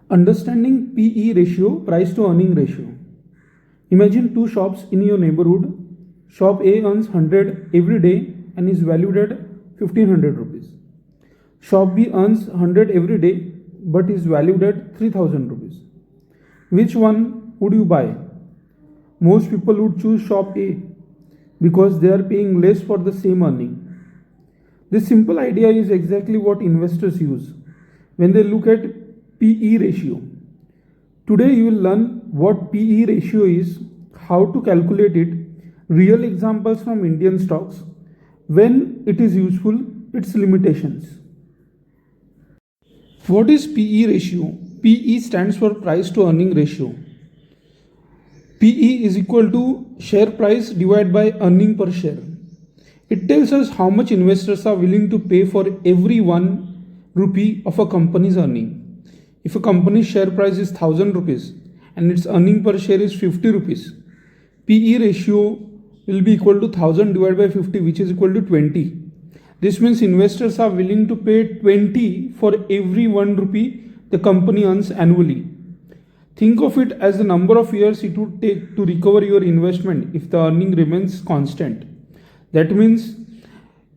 Understanding PE ratio, price to earning ratio. Imagine two shops in your neighborhood. Shop A earns 100 every day and is valued at 1500 rupees. Shop B earns 100 every day but is valued at 3000 rupees. Which one would you buy? Most people would choose shop A because they are paying less for the same earning. This simple idea is exactly what investors use when they look at PE ratio. Today you will learn what PE ratio is, how to calculate it, real examples from Indian stocks, when it is useful, its limitations. What is PE ratio? PE stands for price to earning ratio. PE is equal to share price divided by earning per share. It tells us how much investors are willing to pay for every 1 rupee of a company's earning. If a company's share price is 1000 rupees and its earning per share is 50 rupees, PE ratio will be equal to 1000 divided by 50, which is equal to 20. This means investors are willing to pay 20 for every 1 rupee the company earns annually. Think of it as the number of years it would take to recover your investment if the earning remains constant. That means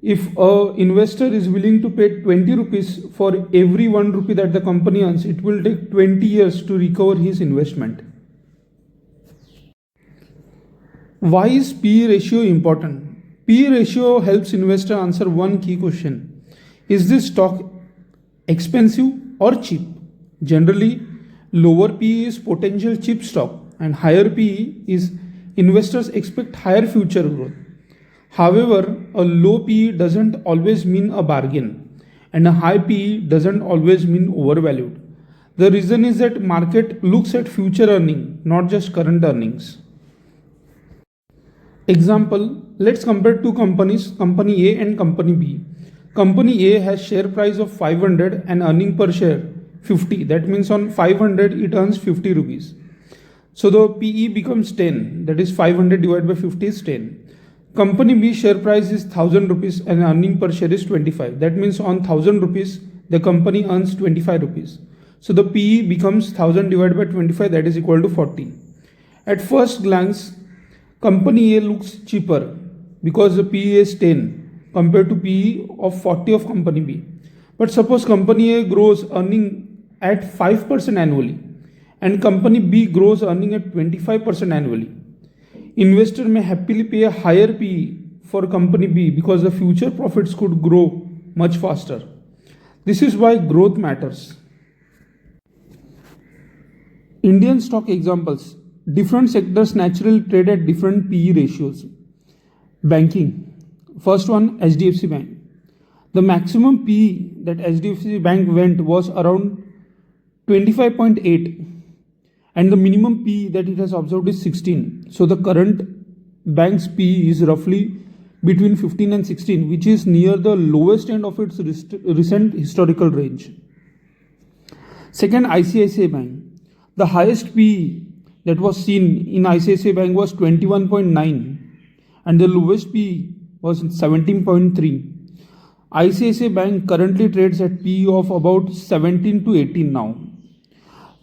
if an investor is willing to pay 20 rupees for every 1 rupee that the company earns, it will take 20 years to recover his investment. Why is PE ratio important? PE ratio helps investor answer one key question. Is this stock expensive or cheap? Generally, lower PE is potential cheap stock and higher PE is investors expect higher future growth. However, a low PE doesn't always mean a bargain and a high PE doesn't always mean overvalued. The reason is that market looks at future earning, not just current earnings. Example, let's compare two companies, company A and company B. Company A has share price of 500 and earning per share 50. That means on 500 it earns 50 rupees. So the PE becomes 10, that is 500 divided by 50 is 10. Company B share price is 1000 rupees and earning per share is 25. That means on 1000 rupees the company earns 25 rupees. So the PE becomes 1000 divided by 25, that is equal to 40. At first glance, company A looks cheaper because the PE is 10 compared to PE of 40 of company B. But suppose company A grows earning at 5% annually and company B grows earning at 25% annually. Investor may happily pay a higher PE for company B because the future profits could grow much faster. This is why growth matters. Indian stock examples. Different sectors naturally trade at different PE ratios. Banking. First one, HDFC Bank. The maximum PE that HDFC Bank went was around 25.8 and the minimum PE that it has observed is 16. So the current bank's PE is roughly between 15 and 16, which is near the lowest end of its recent historical range. Second, ICICI Bank. The highest PE that was seen in ICICI Bank was 21.9 and the lowest PE was 17.3. ICICI Bank currently trades at PE of about 17 to 18 now.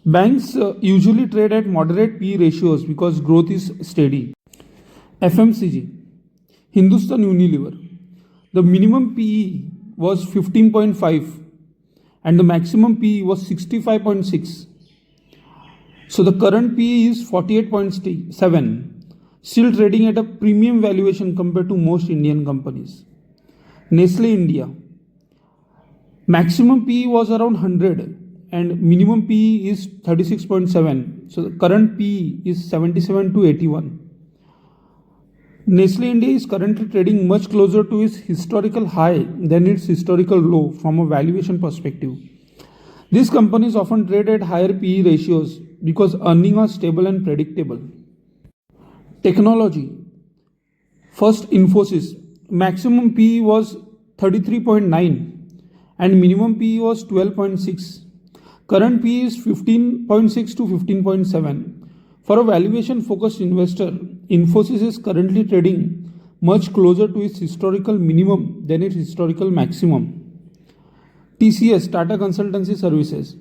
Banks usually trade at moderate PE ratios because growth is steady. FMCG, Hindustan Unilever. The minimum PE was 15.5 and the maximum PE was 65.6. So the current PE is 48.7, still trading at a premium valuation compared to most Indian companies. Nestle India. Maximum PE was around 100 and minimum PE is 36.7. So the current PE is 77 to 81. Nestle India is currently trading much closer to its historical high than its historical low from a valuation perspective. These companies often trade at higher PE ratios because earnings are stable and predictable. Technology. First, Infosys. Maximum PE was 33.9 and minimum PE was 12.6. Current PE is 15.6 to 15.7. For a valuation focused investor, Infosys is currently trading much closer to its historical minimum than its historical maximum. TCS, Tata Consultancy Services.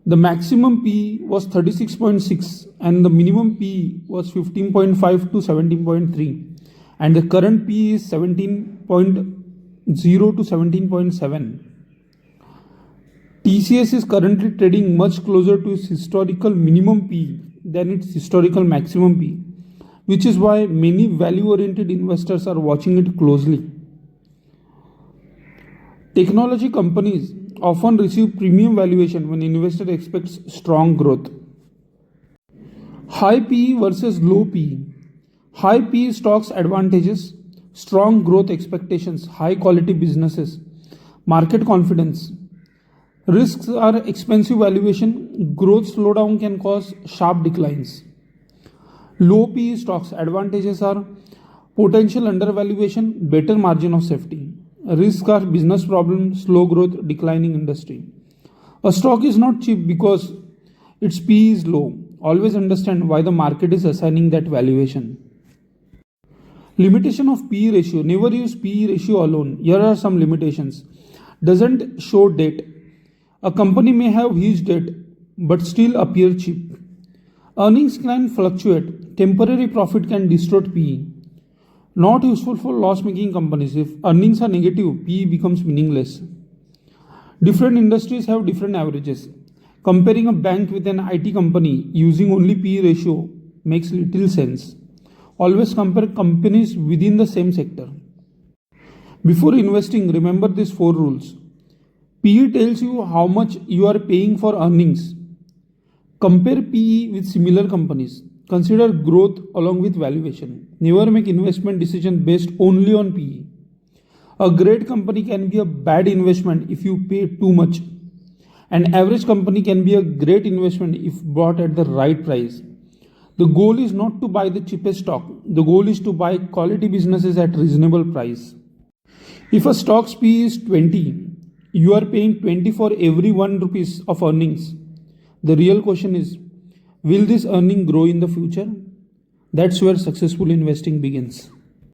The maximum P was 36.6 and the minimum P was 15.5 to 17.3, and the current P is 17.0 to 17.7. TCS is currently trading much closer to its historical minimum P than its historical maximum P, which is why many value-oriented investors are watching it closely. Technology companies often receive premium valuation when investor expects strong growth. High PE versus low PE. High PE stocks advantages, strong growth expectations, high quality businesses, market confidence. Risks are expensive valuation, growth slowdown can cause sharp declines. Low PE stocks advantages are potential undervaluation, better margin of safety. Risks are business problems, slow growth, declining industry. A stock is not cheap because its PE is low. Always understand why the market is assigning that valuation. Limitation of PE ratio. Never use PE ratio alone. Here are some limitations. Doesn't show debt. A company may have huge debt but still appear cheap. Earnings can fluctuate. Temporary profit can distort PE. Not useful for loss-making companies. If earnings are negative, PE becomes meaningless. Different industries have different averages. Comparing a bank with an IT company using only PE ratio makes little sense. Always compare companies within the same sector. Before investing, remember these 4 rules. PE tells you how much you are paying for earnings. Compare PE with similar companies. Consider growth along with valuation. Never make investment decision based only on PE. A great company can be a bad investment if you pay too much. An average company can be a great investment if bought at the right price. The goal is not to buy the cheapest stock. The goal is to buy quality businesses at reasonable price. If a stock's PE is 20, you are paying 20 for every 1 rupees of earnings. The real question is, will this earning grow in the future? That's where successful investing begins.